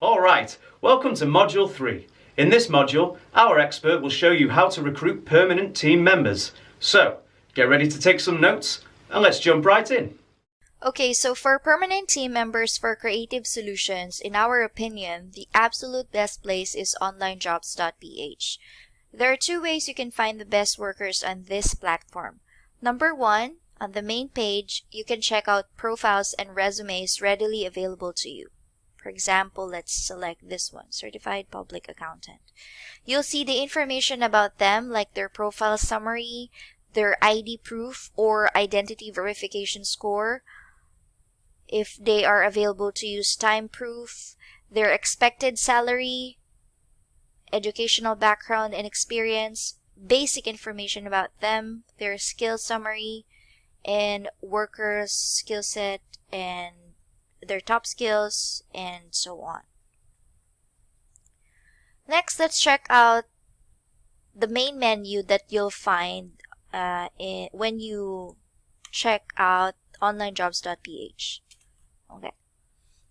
Alright, welcome to Module 3. In this module, our expert will show you how to recruit permanent team members. So, get ready to take some notes and let's jump right in. Okay, so for permanent team members for Creative Solutions, in our opinion, the absolute best place is onlinejobs.ph. There are two ways you can find the best workers on this platform. Number one, on the main page, you can check out profiles and resumes readily available to you. For example, let's select this one, Certified Public Accountant. You'll see the information about them like their profile summary, their ID proof or identity verification score, if they are available to use time proof, their expected salary, educational background and experience, basic information about them, their skill summary, and workers' skill set and their top skills, and so on. Next, let's check out the main menu that you'll find when you check out onlinejobs.ph. Okay,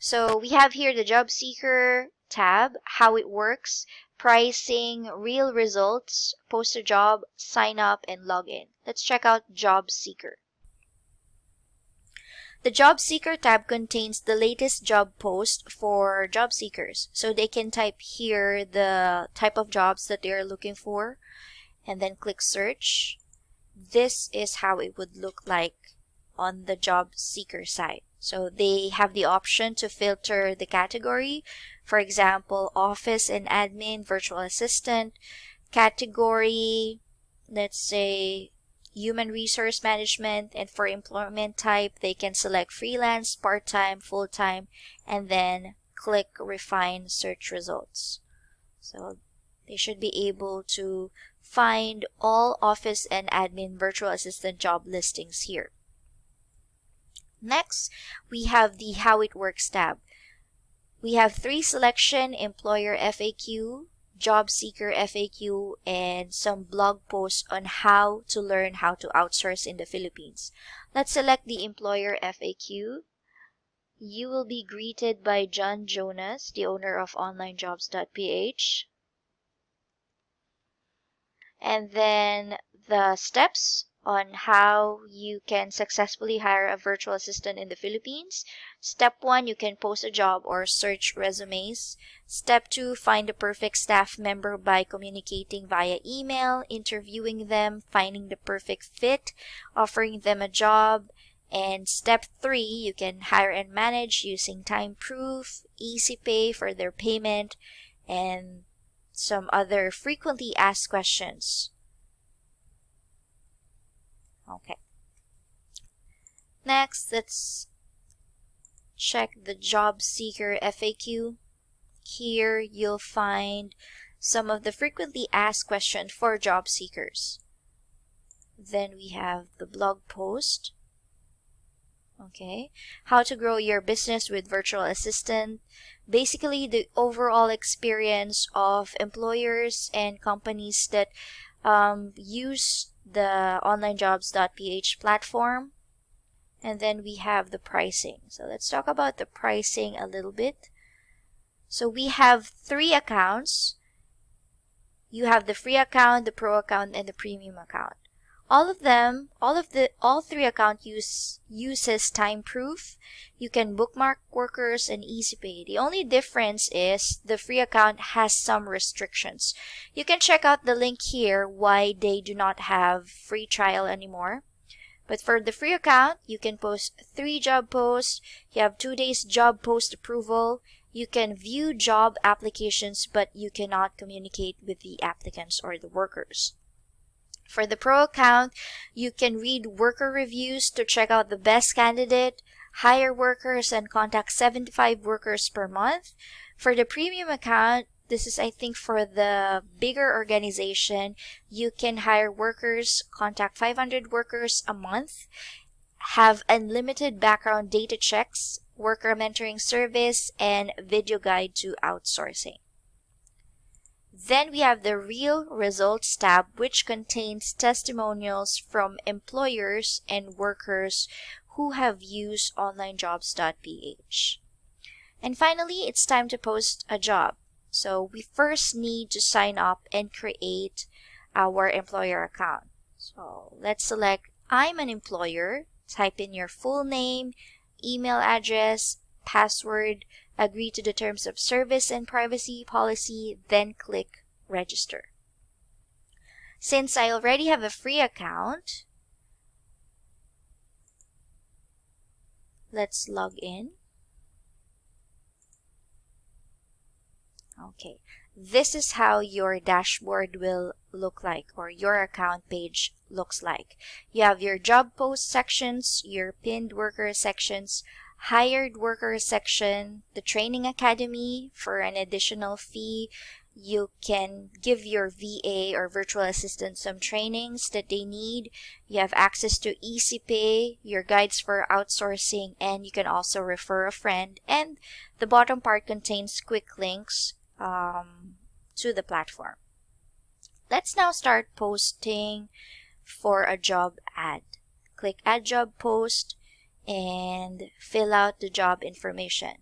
so we have here the Job Seeker tab, how it works, pricing, real results, post a job, sign up, and log in. Let's check out Job Seeker. The Job Seeker tab contains the latest job post for job seekers. So they can type here the type of jobs that they are looking for and then click search. This is how it would look like on the job seeker side. So they have the option to filter the category. For example, office and admin, virtual assistant, category, let's say human resource management, and for employment type, they can select freelance, part-time, full-time, and then click refine search results. So they should be able to find all office and admin virtual assistant job listings here. Next, we have the How It Works tab. We have 3 selection, employer FAQ, job seeker FAQ, and some blog posts on how to learn how to outsource in the Philippines. Let's select the employer FAQ. You will be greeted by John Jonas, the owner of onlinejobs.ph. And then the steps on how you can successfully hire a virtual assistant in the Philippines. Step 1, you can post a job or search resumes. Step 2, find the perfect staff member by communicating via email, interviewing them, finding the perfect fit, offering them a job. And step 3, you can hire and manage using time proof, easy pay for their payment, and some other frequently asked questions. Okay. Next, let's check the job seeker FAQ. Here you'll find some of the frequently asked questions for job seekers. Then we have the blog post. Okay, how to grow your business with virtual assistant. Basically, the overall experience of employers and companies that use the onlinejobs.ph platform. And then we have the pricing. So let's talk about the pricing a little bit. So we have 3 accounts. You have the free account, the pro account, and the premium account. All 3 accounts uses time proof. You can bookmark workers and easy pay. The only difference is the free account has some restrictions. You can check out the link here why they do not have free trial anymore. But for the free account, you can post 3 job posts. You have 2 days job post approval. You can view job applications, but you cannot communicate with the applicants or the workers. For the pro account, you can read worker reviews to check out the best candidate, hire workers, and contact 75 workers per month. For the premium account, this is, I think, for the bigger organization, you can hire workers, contact 500 workers a month, have unlimited background data checks, worker mentoring service, and video guide to outsourcing. Then we have the Real Results tab, which contains testimonials from employers and workers who have used onlinejobs.ph. And finally, it's time to post a job. So we first need to sign up and create our employer account. So let's select I'm an employer, type in your full name, email address, password, agree to the terms of service and privacy policy, then click register. Since I already have a free account, let's log in. Okay, this is how your dashboard will look like, or your account page looks like. You have your job post sections, your pinned worker sections, hired worker section, the training academy for an additional fee. You can give your VA or virtual assistant some trainings that they need. You have access to Easy Pay, your guides for outsourcing, and you can also refer a friend. And the bottom part contains quick links to the platform. Let's now start posting for a job ad. Click Add Job Post and fill out the job information.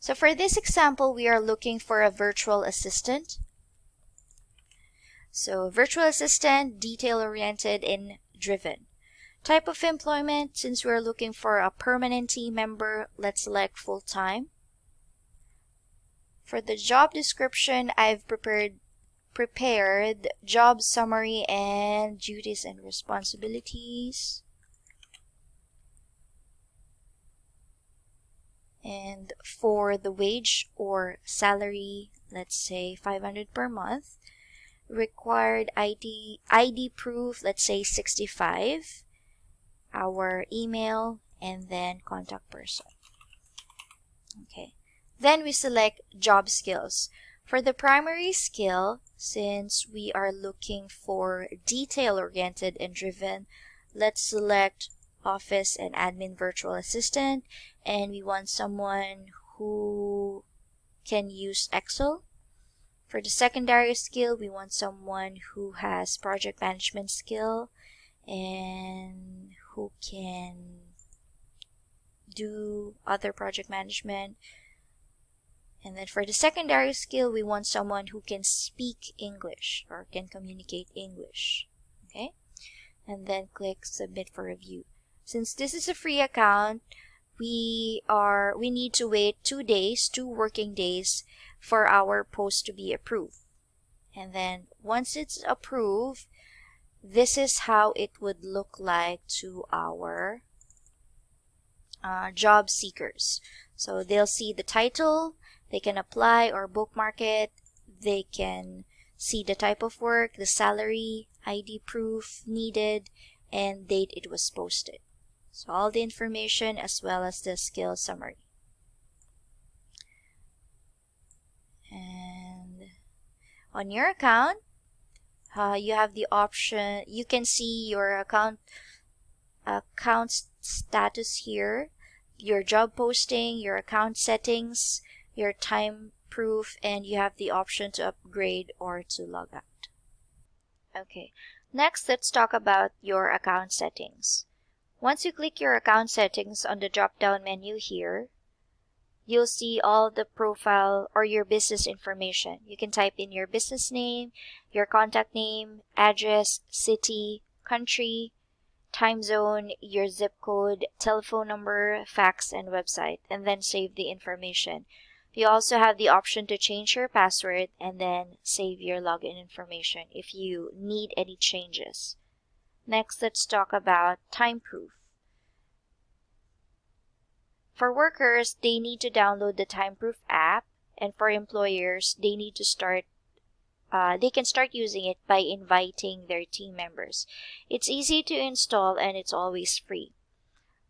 So for this example, we are looking for a virtual assistant. So virtual assistant, detail-oriented and driven. Type of employment, since we're looking for a permanent team member, let's select full-time. For the job description, I've prepared job summary and duties and responsibilities. And for the wage or salary, let's say 500 per month. Required ID proof, let's say 65. Our email and then contact person. Okay. Then we select job skills. For the primary skill, since we are looking for detail-oriented and driven, let's select office and admin virtual assistant, and we want someone who can use Excel. For the secondary skill, we want someone who has project management skill and who can do other project management. And then for the secondary skill, we want someone who can speak English or can communicate English. Okay? And then click Submit for review. Since this is a free account, we need to wait 2 working days for our post to be approved. And then once it's approved, this is how it would look like to our job seekers. So they'll see the title, they can apply or bookmark it, they can see the type of work, the salary, ID proof needed, and date it was posted. So all the information as well as the skill summary. And on your account, you have the option, you can see your account status here, your job posting, your account settings, your time proof, and you have the option to upgrade or to log out. Okay, next let's talk about your account settings. Once you click your account settings on the drop-down menu here, you'll see all the profile or your business information. You can type in your business name, your contact name, address, city, country, time zone, your zip code, telephone number, fax, and website, and then save the information. You also have the option to change your password and then save your login information if you need any changes. Next, let's talk about time proof. For workers, they need to download the time proof app, and for employers, they need to they can start using it by inviting their team members. It's easy to install and it's always free.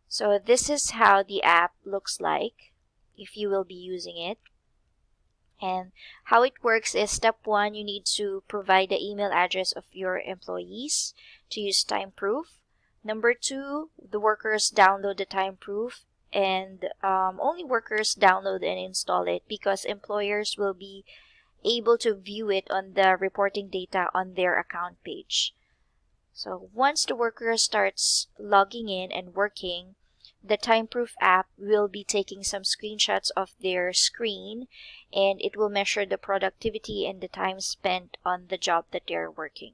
So this is how the app looks like if you will be using it. And how it works is step 1, you need to provide the email address of your employees to use time proof. Number 2, the workers download the time proof, and only workers download and install it because employers will be able to view it on the reporting data on their account page. So once the worker starts logging in and working, the time-proof app will be taking some screenshots of their screen, and it will measure the productivity and the time spent on the job that they're working.